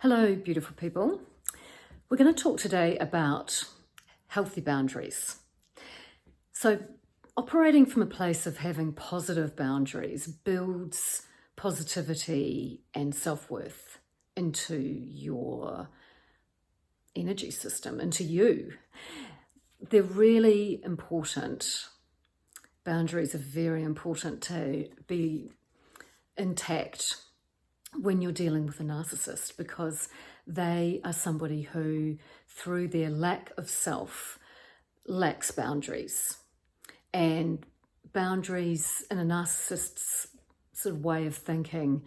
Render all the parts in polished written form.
Hello, beautiful people. We're going to talk today about healthy boundaries. So, operating from a place of having positive boundaries builds positivity and self-worth into your energy system, into you. They're really important. Boundaries are very important to be intact when you're dealing with a narcissist, because they are somebody who, through their lack of self, lacks boundaries. And boundaries in a narcissist's sort of way of thinking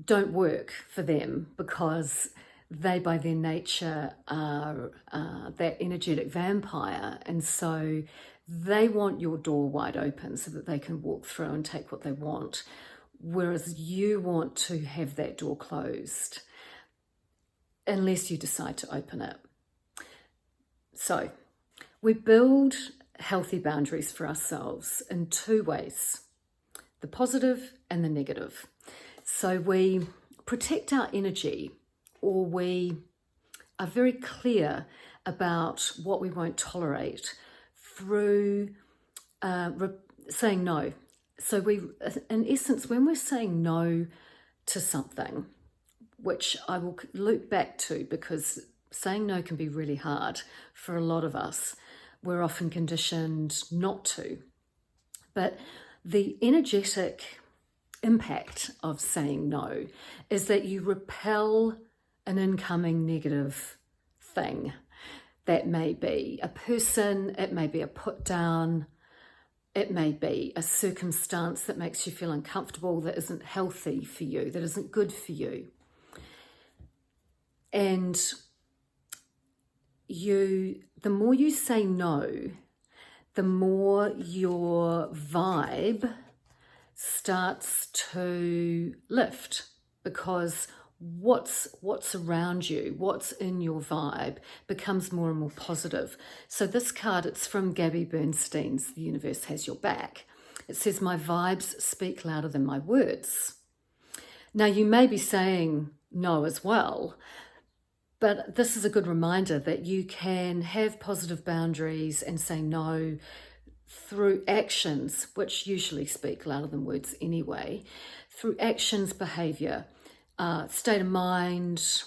don't work for them, because they, by their nature, are that energetic vampire. And so they want your door wide open so that they can walk through and take what they want. Whereas you want to have that door closed unless you decide to open it. So we build healthy boundaries for ourselves in two ways: the positive and the negative. So we protect our energy, or we are very clear about what we won't tolerate through saying no. So we, in essence, when we're saying no to something, which I will loop back to, because saying no can be really hard for a lot of us. We're often conditioned not to. But the energetic impact of saying no is that you repel an incoming negative thing. That may be a person, it may be a put down, it may be a circumstance that makes you feel uncomfortable, that isn't healthy for you, that isn't good for you. And the more you say no, the more your vibe starts to lift, because what's around you, what's in your vibe, becomes more and more positive. So this card, it's from Gabby Bernstein's The Universe Has Your Back. It says, "My vibes speak louder than my words." Now, you may be saying no as well, but this is a good reminder that you can have positive boundaries and say no through actions, which usually speak louder than words anyway, through actions, behavior, state of mind,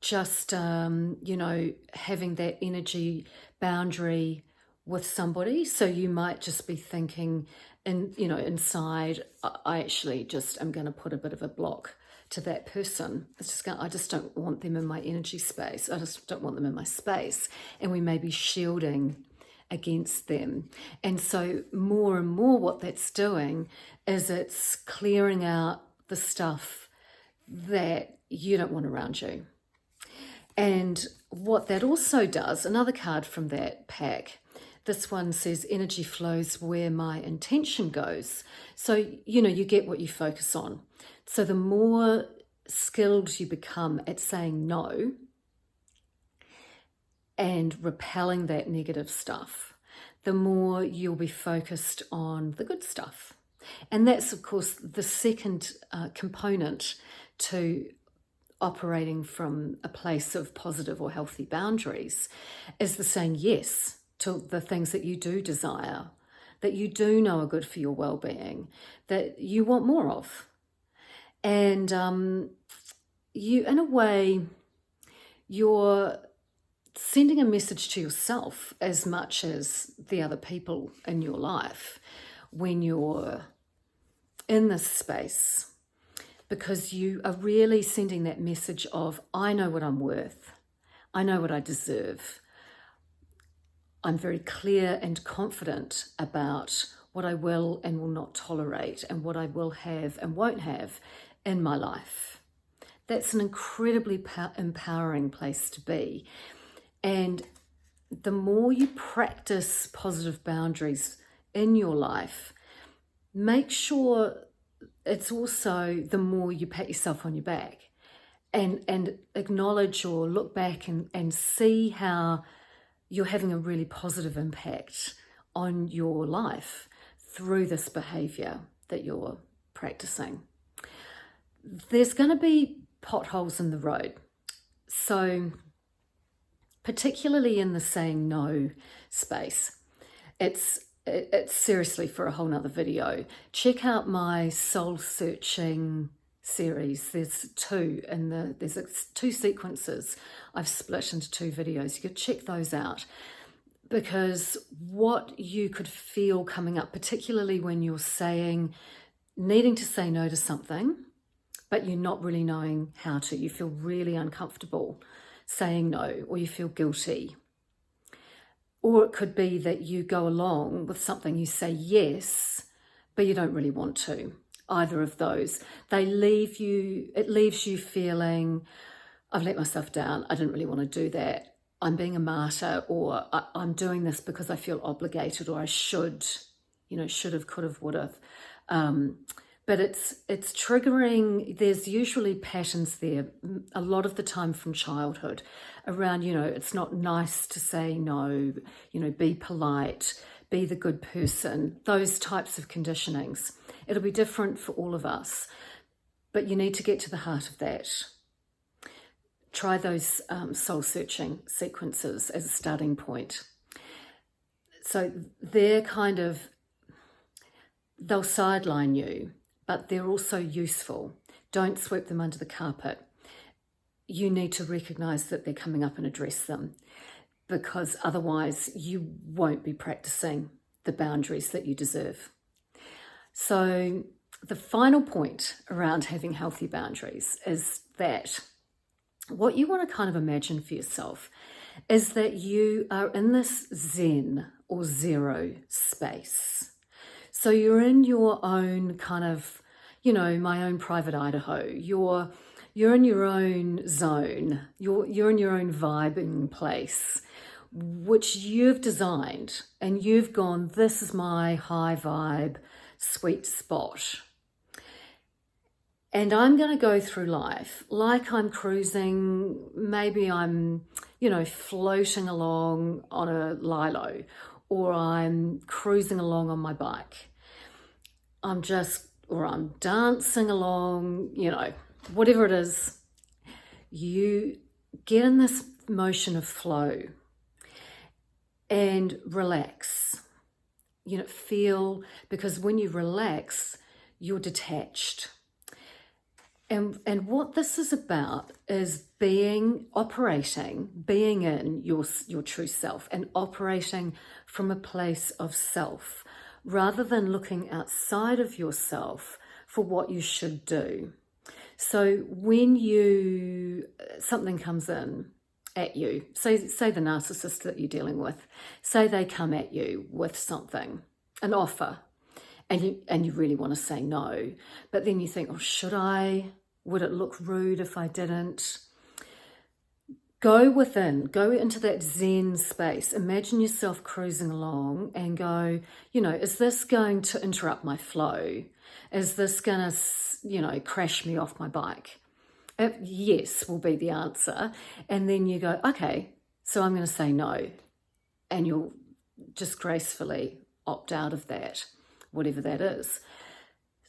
just, having that energy boundary with somebody. So you might just be thinking, inside, I actually just am going to put a bit of a block to that person. I just don't want them in my energy space. I just don't want them in my space. And we may be shielding against them. And so more and more what that's doing is it's clearing out the stuff that you don't want around you. And what that also does, another card from that pack, this one says, "Energy flows where my intention goes." So, you get what you focus on. So the more skilled you become at saying no and repelling that negative stuff, the more you'll be focused on the good stuff. And that's, of course, the second component to operating from a place of positive or healthy boundaries, is the saying yes to the things that you do desire, that you do know are good for your well-being, that you want more of. And you, in a way, you're sending a message to yourself as much as the other people in your life when you're in this space, because you are really sending that message of, I know what I'm worth, I know what I deserve, I'm very clear and confident about what I will and will not tolerate, and what I will have and won't have in my life. That's an incredibly empowering place to be. And the more you practice positive boundaries in your life, make sure it's also the more you pat yourself on your back and acknowledge or look back and see how you're having a really positive impact on your life through this behavior that you're practicing. There's going to be potholes in the road. So particularly in the saying no space, it's seriously for a whole nother video. Check out my soul searching series. There's two, and there's two sequences I've split into two videos. You could check those out, because what you could feel coming up, particularly when you're needing to say no to something, but you're not really knowing how to. You feel really uncomfortable saying no, or you feel guilty. Or it could be that you go along with something, you say yes, but you don't really want to. Either of those. It leaves you feeling, I've let myself down, I didn't really want to do that, I'm being a martyr, or I'm doing this because I feel obligated, or I should have, could have, would have. But it's triggering. There's usually patterns there, a lot of the time from childhood, around, it's not nice to say no, be polite, be the good person, those types of conditionings. It'll be different for all of us, but you need to get to the heart of that. Try those soul-searching sequences as a starting point. So they'll sideline you, but they're also useful. Don't sweep them under the carpet. You need to recognize that they're coming up and address them, because otherwise you won't be practicing the boundaries that you deserve. So the final point around having healthy boundaries is that what you want to kind of imagine for yourself is that you are in this Zen or zero space. So you're in your own kind of, my own private Idaho. You're in your own zone. You're in your own vibing place, which you've designed, and you've gone, this is my high vibe, sweet spot. And I'm going to go through life like I'm cruising. Maybe I'm, floating along on a lilo, or I'm cruising along on my bike. I'm dancing along, whatever it is. You get in this motion of flow and relax. Because when you relax, you're detached. And what this is about is operating in your true self, and operating from a place of self, rather than looking outside of yourself for what you should do. So when something comes in at you, say the narcissist that you're dealing with, say they come at you with something, an offer, and you really want to say no, but then you think, oh, should I? Would it look rude if I didn't? Go into that Zen space. Imagine yourself cruising along and go, is this going to interrupt my flow? Is this going to, crash me off my bike? Yes will be the answer. And then you go, okay, so I'm going to say no. And you'll just gracefully opt out of that, whatever that is.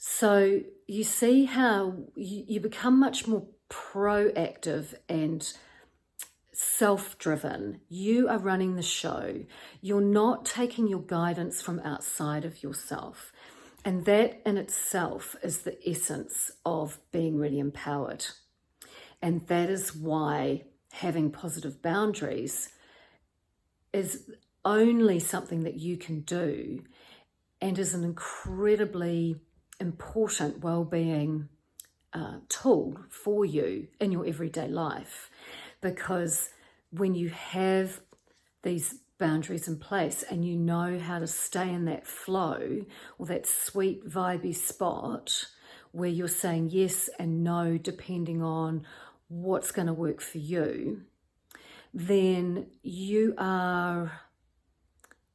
So you see how you become much more proactive and self-driven. You are running the show. You're not taking your guidance from outside of yourself. And that in itself is the essence of being really empowered. And that is why having positive boundaries is only something that you can do, and is an incredibly important well-being tool for you in your everyday life. Because when you have these boundaries in place and you know how to stay in that flow, or that sweet vibey spot where you're saying yes and no depending on what's going to work for you, then you are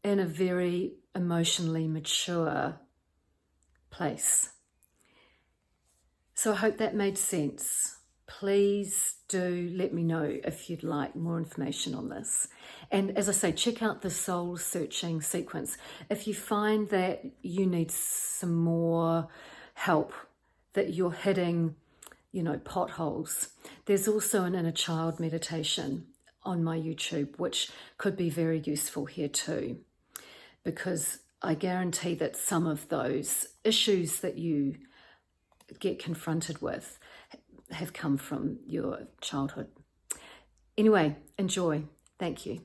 in a very emotionally mature place. So I hope that made sense. Please do let me know if you'd like more information on this. And as I say, check out the soul searching sequence. If you find that you need some more help, that you're hitting potholes. There's also an inner child meditation on my YouTube, which could be very useful here too, because I guarantee that some of those issues that you get confronted with have come from your childhood. Anyway, enjoy. Thank you.